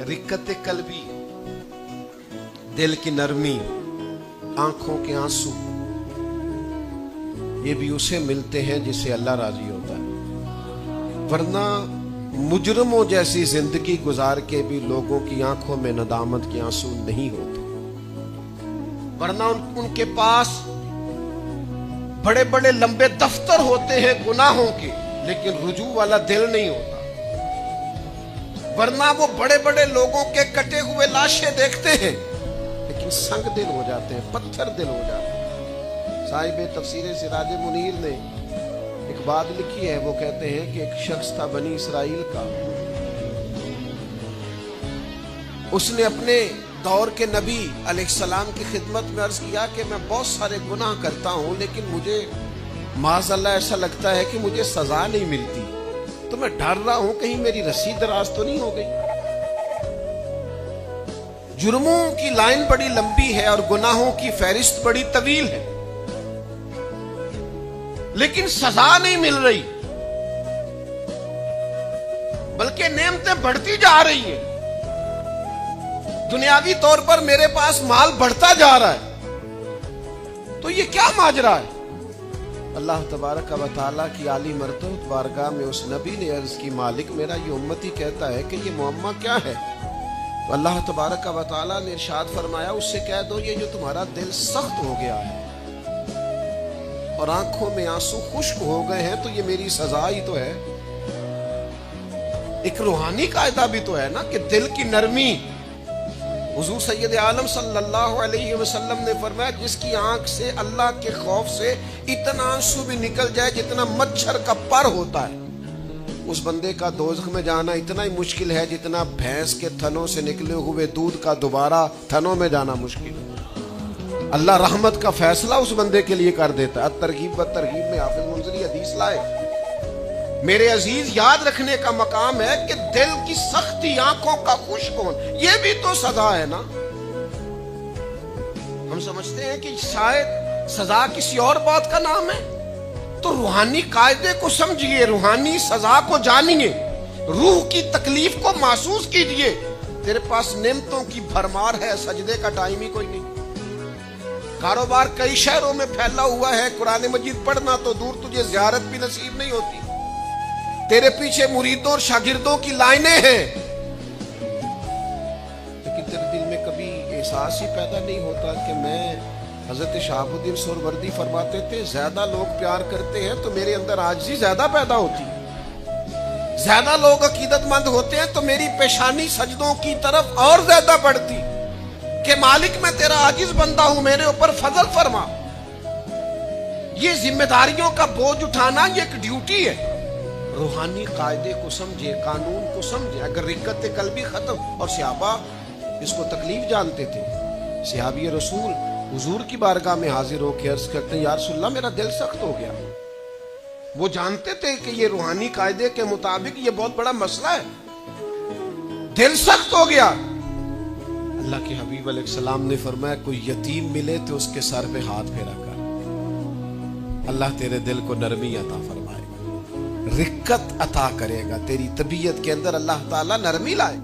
रिक्कत कल्बी, दिल की नरमी, आंखों के आंसू, ये भी उसे मिलते हैं जिसे अल्लाह राजी होता है। वरना मुजरमों जैसी जिंदगी गुजार के भी लोगों की आंखों में नदामत के आंसू नहीं होते। वरना उनके पास बड़े बड़े लंबे दफ्तर होते हैं गुनाहों के, लेकिन रुजू वाला दिल नहीं होता। वरना वो बड़े बड़े लोगों के कटे हुए लाशें देखते हैं, लेकिन संग दिल हो जाते हैं, पत्थर दिल हो जाते हैं। साहिब तफसीर सिराज मुनीर ने एक बात लिखी है, वो कहते हैं कि एक शख्स था बनी इसराइल का, उसने अपने दौर के नबी अलैहिस्सलाम की खिदमत में अर्ज किया कि मैं बहुत सारे गुनाह करता हूं, लेकिन मुझे माज़अल्लाह ऐसा लगता है कि मुझे सजा नहीं मिलती, तो मैं डर रहा हूं कहीं मेरी रस्सी दराज तो नहीं हो गई। जुर्मों की लाइन बड़ी लंबी है और गुनाहों की फहरिस्त बड़ी तवील है, लेकिन सजा नहीं मिल रही, बल्कि नेमतें बढ़ती जा रही है। दुनियावी तौर पर मेरे पास माल बढ़ता जा रहा है, तो ये क्या माजरा है? अल्लाह तबारक व तआला की आली मर्तबत बारगाह में उस नबी ने अर्ज की, मालिक मेरा ये उम्मती कहता है कि ये मुअम्मा क्या है? तो अल्लाह तबारक व तआला ने इरशाद फरमाया, उससे कह दो ये जो तुम्हारा दिल सख्त हो गया है और आंखों में आंसू खुश्क हो गए हैं, तो ये मेरी सजा ही तो है। एक रूहानी कायदा भी तो है ना कि दिल की नरमी। हुजूर सैयद आलम सल्लल्लाहु अलैहि वसल्लम ने फरमाया, जिसकी आंख से अल्लाह के खौफ से इतना आंसू भी निकल जाए जितना मच्छर का पर होता है, उस बंदे का दोज़ख में जाना इतना ही मुश्किल है जितना भैंस के थनों से निकले हुए दूध का दोबारा थनों में जाना मुश्किल है। अल्लाह रहमत का फैसला उस बंदे के लिए कर देता है। तरगीब व तरगीब में हाफिज मुंज़री हदीस लाए। मेरे अजीज, याद रखने का मकाम है कि दिल की सख्ती, आंखों का खुश्क होना, ये भी तो सजा है ना। हम समझते हैं कि शायद सजा किसी और बात का नाम है, तो रूहानी कायदे को समझिए, रूहानी सजा को जानिए, रूह की तकलीफ को महसूस कीजिए। तेरे पास नेमतों की भरमार है, सजदे का टाइम ही कोई नहीं। कारोबार कई शहरों में फैला हुआ है, कुरान मजीद पढ़ना तो दूर, तुझे ज़ियारत भी नसीब नहीं होती। तेरे पीछे मुरीदों और शागिर्दों की लाइनें हैं, लेकिन तेरे दिल में कभी एहसास ही पैदा नहीं होता कि मैं, हजरत शहाबुद्दीन सोहरवर्दी फरमाते थे, ज्यादा लोग प्यार करते हैं तो मेरे अंदर आजिज़ी ज्यादा पैदा होती है। ज्यादा लोग अकीदतमंद होते हैं तो मेरी पेशानी सजदों की तरफ और ज्यादा बढ़ती कि मालिक मैं तेरा आजिज बंदा हूं, मेरे ऊपर फजल फरमा। ये जिम्मेदारियों का बोझ उठाना ये एक ड्यूटी है। रूहानी कायदे को समझे, कानून को समझे। अगर रिक्कत कल्बी खत्म, और सहाबा इसको तकलीफ जानते थे। सहाबी रसूल हुजूर की बारगाह में हाजिर होकर अर्ज करते हैं, या रसूलल्लाह मेरा दिल सख्त हो गया। वो जानते थे कि ये रूहानी कायदे के मुताबिक ये बहुत बड़ा मसला है, दिल सख्त हो गया। अल्लाह के हबीब अलैहिस्सलाम ने फरमाया, कोई यतीम मिले तो उसके सर पे हाथ फेरा कर, अल्लाह तेरे दिल को नरमी अता फरमाएगा, रिक्कत अता करेगा, तेरी तबीयत के अंदर अल्लाह ताला नरमी लाए।